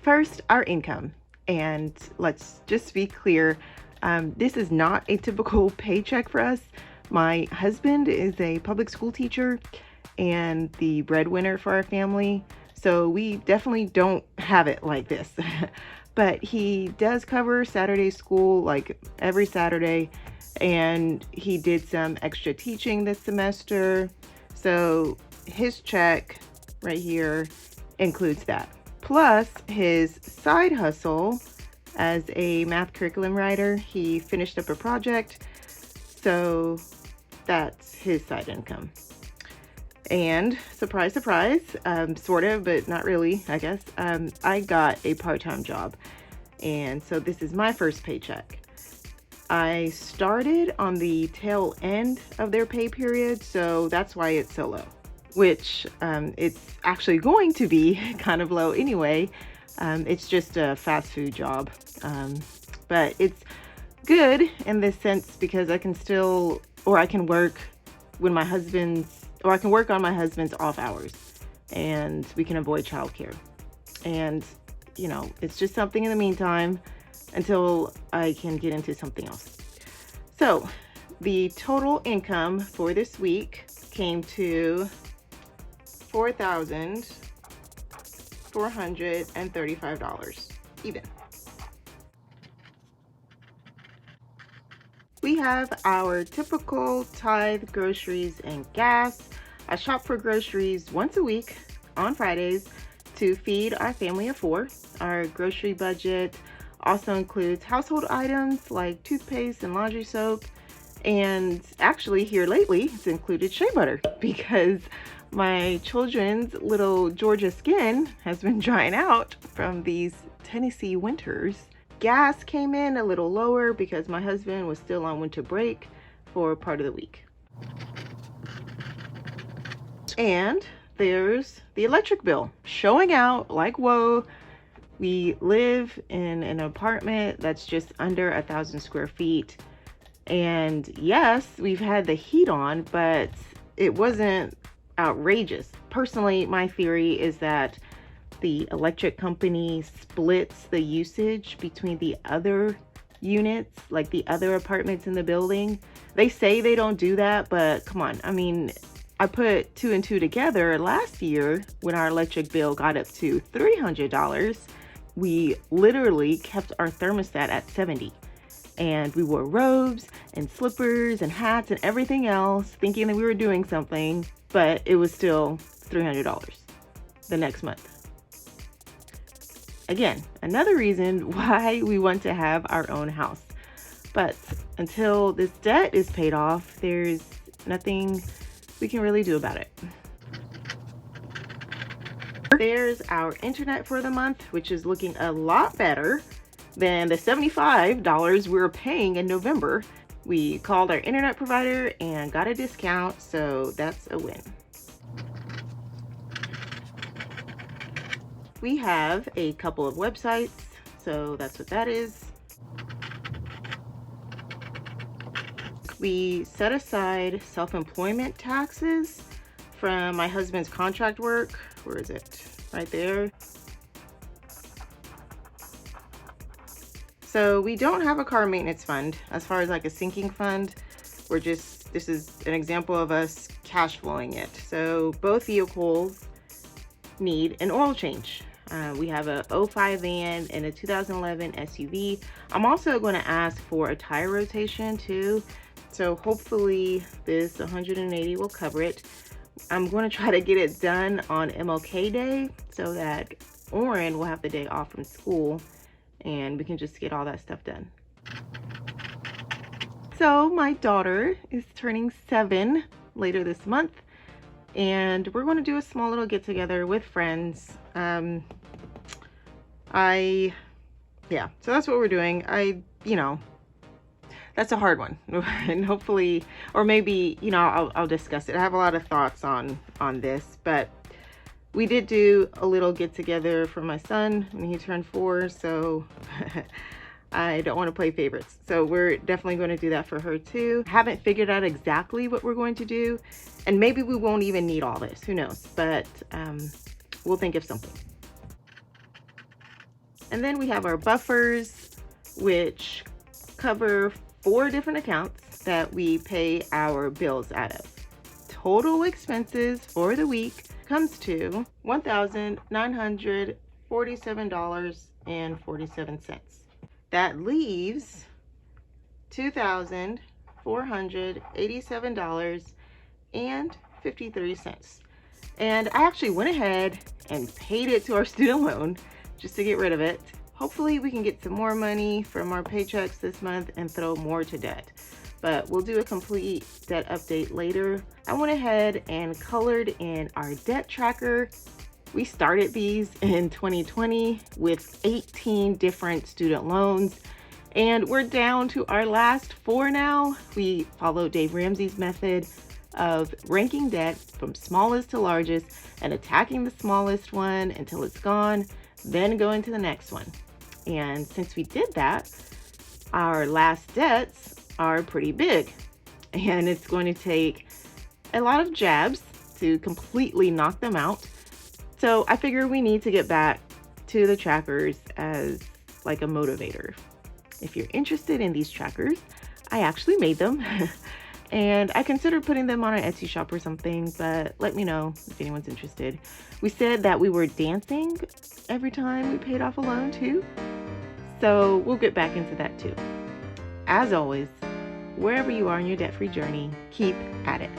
First, our income. And let's just be clear, this is not a typical paycheck for us. My husband is a public school teacher and the breadwinner for our family, so we definitely don't have it like this. But he does cover Saturday school, like every Saturday, and he did some extra teaching this semester. So his check right here includes that. Plus his side hustle as a math curriculum writer. He finished up a project, so that's his side income. And surprise, surprise, sort of, but not really, I guess. I got a part-time job, and so this is my first paycheck. I started on the tail end of their pay period, so that's why it's so low, which it's actually going to be kind of low anyway. It's just a fast food job, but it's good in this sense because I can still, or I can work when my husband's, or I can work on my husband's off hours, and we can avoid childcare. And, you know, it's just something in the meantime until I can get into something else. So the total income for this week came to $4,435 even. We have our typical Tithe groceries and gas. I shop for groceries once a week on Fridays to feed our family of 4. Our grocery budget also includes household items like toothpaste and laundry soap. And actually here lately, it's included shea butter because my children's little Georgia skin has been drying out from these Tennessee winters. Gas came in a little lower because my husband was still on winter break for part of the week. And there's the electric bill showing out like, whoa. We live in an apartment that's just under 1,000 square feet. And yes, we've had the heat on, but it wasn't outrageous. Personally, my theory is that the electric company splits the usage between the other units, like the other apartments in the building. They say they don't do that, but come on. I mean, I put 2 and 2 together last year when our electric bill got up to $300. We literally kept our thermostat at 70. And we wore robes and slippers and hats and everything else, thinking that we were doing something, but it was still $300 the next month. Again, another reason why we want to have our own house. But until this debt is paid off, there's nothing we can really do about it. There's our internet for the month, which is looking a lot better than the $75 we were paying in November. We called our internet provider and got a discount, so that's a win. We have a couple of websites, so that's what that is. We set aside self-employment taxes from my husband's contract work. Where is it? Right there. So we don't have a car maintenance fund as far as like a sinking fund. This is an example of us cash flowing it. So both vehicles need an oil change. We have a 05 van and a 2011 SUV. I'm also going to ask for a tire rotation too. So hopefully this 180 will cover it. I'm going to try to get it done on MLK Day so that Oren will have the day off from school and we can just get all that stuff done. So my daughter is turning 7 later this month, and we're going to do a small little get together with friends. So that's what we're doing. That's a hard one, and hopefully, or maybe, I'll discuss it. I have a lot of thoughts on this, but we did do a little get together for my son when he turned 4, so I don't want to play favorites. So we're definitely going to do that for her too. Haven't figured out exactly what we're going to do, and maybe we won't even need all this, who knows, but we'll think of something. And then we have our buffers, which cover 4 different accounts that we pay our bills out of. Total expenses for the week comes to $1,947.47. That leaves $2,487.53. And I actually went ahead and paid it to our student loan just to get rid of it. Hopefully we can get some more money from our paychecks this month and throw more to debt. But we'll do a complete debt update later. I went ahead and colored in our debt tracker. We started these in 2020 with 18 different student loans, and we're down to our last 4 now. We follow Dave Ramsey's method of ranking debt from smallest to largest and attacking the smallest one until it's gone, then going to the next one. And since we did that, our last debts are pretty big, and it's going to take a lot of jabs to completely knock them out. So I figure we need to get back to the trackers as like a motivator. If you're interested in these trackers, I actually made them and I considered putting them on an Etsy shop or something, but let me know if anyone's interested. We said that we were dancing every time we paid off a loan too, so we'll get back into that too. As always, wherever you are in your debt-free journey, keep at it.